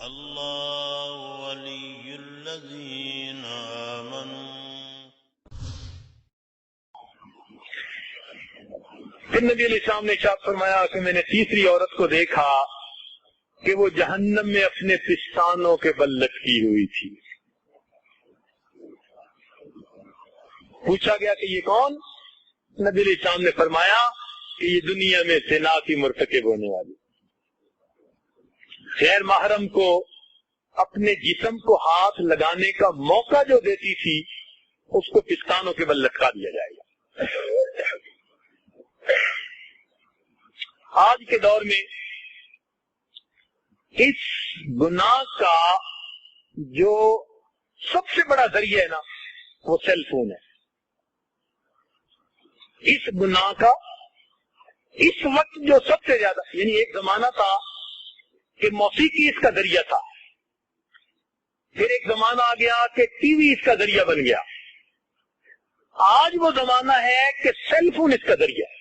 اللہ ولی الذین آمنوا۔ پھر نبی علیہ السلام نے ارشاد فرمایا کہ میں نے تیسری عورت کو دیکھا کہ وہ جہنم میں اپنے پستانوں کے بل لٹکی ہوئی تھی۔ پوچھا گیا کہ یہ کون؟ نبی علیہ السلام نے فرمایا کہ یہ دنیا میں زنا کی مرتکب ہونے والی، غیر محرم کو اپنے جسم کو ہاتھ لگانے کا موقع جو دیتی تھی اس کو پستانوں کے بل لٹکا دیا جائے گا۔ آج کے دور میں اس گناہ کا جو سب سے بڑا ذریعہ ہے نا وہ سیل فون ہے۔ اس گناہ کا اس وقت جو سب سے زیادہ، یعنی ایک زمانہ تھا کہ موسیقی اس کا ذریعہ تھا، پھر ایک زمانہ آ گیا کہ ٹی وی اس کا ذریعہ بن گیا، آج وہ زمانہ ہے کہ سیل فون اس کا ذریعہ ہے۔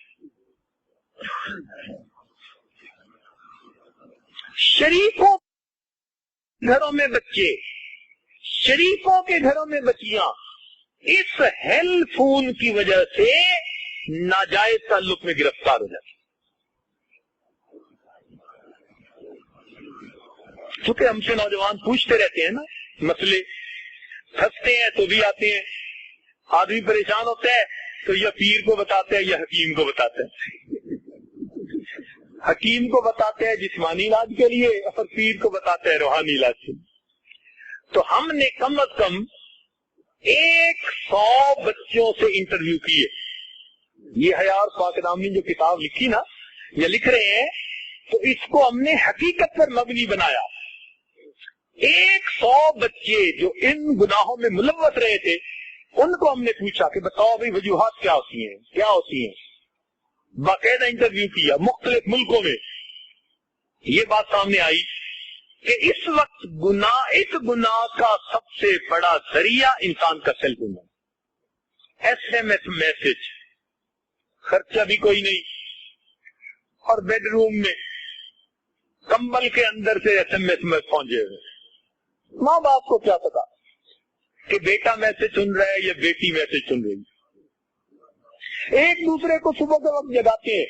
شریفوں گھروں میں بچے، شریفوں کے گھروں میں بچیاں اس ہیل فون کی وجہ سے ناجائز تعلق میں گرفتار ہو جاتی۔ چونکہ ہم سے نوجوان پوچھتے رہتے ہیں نا مسئلے، پھنستے ہیں تو بھی آتے ہیں، آدمی پریشان ہوتا ہے تو یا پیر کو بتاتے ہیں یا حکیم کو بتاتے ہیں، حکیم کو بتاتے ہیں جسمانی علاج کے لیے اور پیر کو بتاتے ہیں روحانی علاج کے لیے۔ تو ہم نے کم از کم 100 بچوں سے انٹرویو کیے۔ یہ حیار پاک نام نے جو کتاب لکھی نا یا لکھ رہے ہیں تو اس کو ہم نے حقیقت پر مبنی بنایا۔ 100 بچے جو ان گناہوں میں ملوث رہے تھے ان کو ہم نے پوچھا کہ بتاؤ بھائی وجوہات کیا ہوتی ہیں، کیا ہوتی ہیں، باقاعدہ انٹرویو کیا مختلف ملکوں میں۔ یہ بات سامنے آئی کہ اس وقت اس گناہ کا سب سے بڑا ذریعہ انسان کا سیل فون ہے۔ SMS میسج، خرچہ بھی کوئی نہیں، اور بیڈ روم میں کمبل کے اندر سے SMS میں پہنچے ہوئے۔ ماں باپ کو کیا پتا کہ بیٹا میسج سن رہا ہے یا بیٹی میسج سن رہی ہے۔ ایک دوسرے کو صبح کے وقت جگاتے ہیں،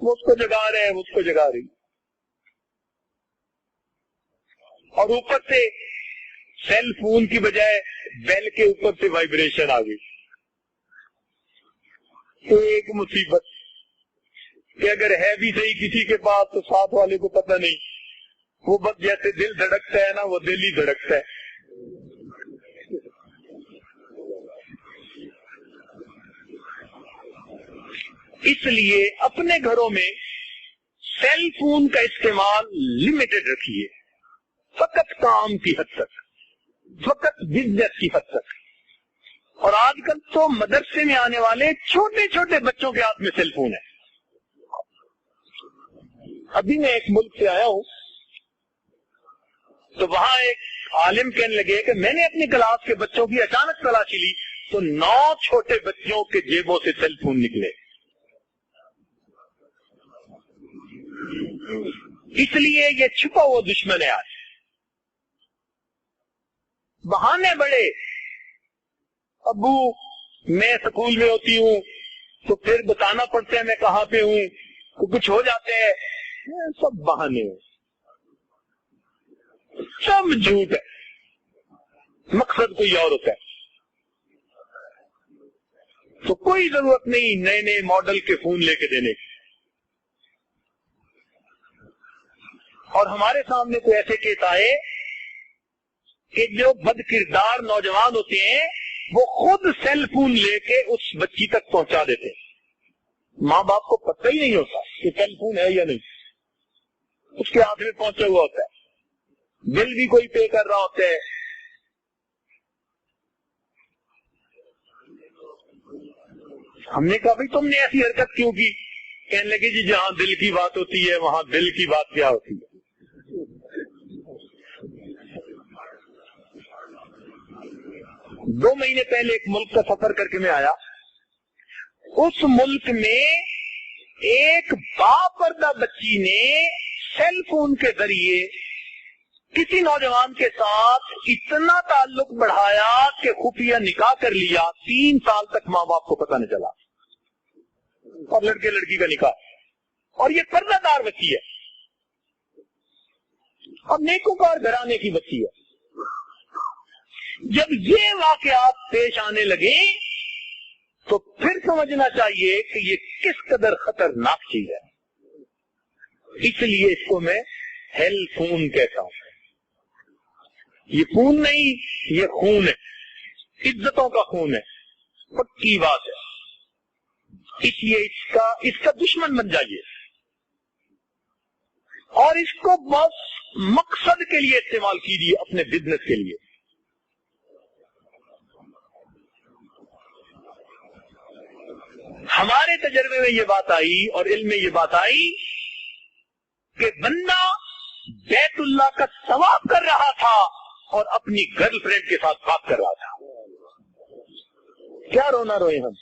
وہ اس کو جگا رہے ہیں، وہ اس کو جگا رہی، اور اوپر سے سیل فون کی بجائے بیل کے اوپر سے وائبریشن آ گئی۔ ایک مصیبت کہ اگر ہے بھی صحیح کسی کے پاس تو ساتھ والے کو پتہ نہیں، وہ بس جیسے دل دھڑکتا ہے نا وہ دل ہی دھڑکتا ہے۔ اس لیے اپنے گھروں میں سیل فون کا استعمال لمیٹڈ رکھیے، فقط کام کی حد تک، فقط بزنس کی حد تک۔ اور آج کل تو مدرسے میں آنے والے چھوٹے چھوٹے بچوں کے ہاتھ میں سیل فون ہے۔ ابھی میں ایک ملک سے آیا ہوں تو وہاں ایک عالم کہنے لگے کہ میں نے اپنی کلاس کے بچوں کی اچانک تلاشی لی تو 9 چھوٹے بچوں کے جیبوں سے سیل فون نکلے۔ اس لیے یہ چھپا ہوا دشمن ہے۔ آج بہانے بڑے، ابو میں سکول میں ہوتی ہوں تو پھر بتانا پڑتا ہے میں کہاں پہ ہوں، کچھ ہو جاتے ہیں، سب بہانے ہیں، سب جھوٹ ہے، مقصد کوئی اور ہوتا ہے۔ تو کوئی ضرورت نہیں نئے نئے ماڈل کے فون لے کے دینے کی۔ اور ہمارے سامنے تو ایسے کیس آئے کہ جو بد کردار نوجوان ہوتے ہیں وہ خود سیل فون لے کے اس بچی تک پہنچا دیتے ہیں، ماں باپ کو پتہ ہی نہیں ہوتا کہ سیل فون ہے یا نہیں، اس کے ہاتھ میں پہنچا ہوا ہوتا ہے، بل بھی کوئی پے کر رہا ہوتا ہے۔ ہم نے کہا بھائی تم نے ایسی حرکت کیوں کی؟ کہنے لگے جی جہاں دل کی بات ہوتی ہے وہاں دل کی بات کیا ہوتی ہے۔ 2 مہینے پہلے ایک ملک کا سفر کر کے میں آیا، اس ملک میں ایک باپردہ بچی نے سیل فون کے ذریعے کسی نوجوان کے ساتھ اتنا تعلق بڑھایا کہ خفیہ نکاح کر لیا، 3 سال تک ماں باپ کو پتہ نہیں چلا، اور لڑکے لڑکی کا نکاح، اور یہ پردہ دار بچی ہے اور نیکوکار گھرانے کی بچی ہے۔ جب یہ واقعات پیش آنے لگے تو پھر سمجھنا چاہیے کہ یہ کس قدر خطرناک چیز ہے۔ اس لیے اس کو میں ہیل خون کہتا ہوں۔ یہ خون نہیں، یہ خون ہے، عزتوں کا خون ہے، پکی بات ہے۔ اس لیے اس کا دشمن بن جائیے اور اس کو بس مقصد کے لیے استعمال کیجیے، اپنے بزنس کے لیے۔ ہمارے تجربے میں یہ بات آئی اور علم میں یہ بات آئی کہ بندہ بیت اللہ کا طواف کر رہا تھا اور اپنی گرل فرینڈ کے ساتھ بات کر رہا تھا۔ کیا رونا روئے ہم؟